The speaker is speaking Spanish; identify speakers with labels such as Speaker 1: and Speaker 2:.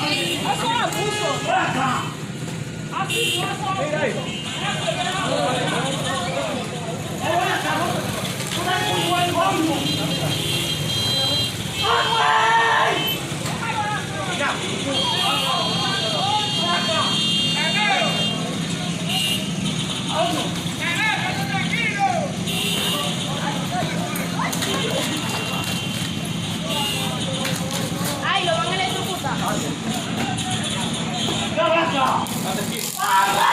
Speaker 1: Eso es abuso. Así no es abuso. Mira ahí.
Speaker 2: Ay, lo van a electrocutar.
Speaker 1: ¡Ya basta!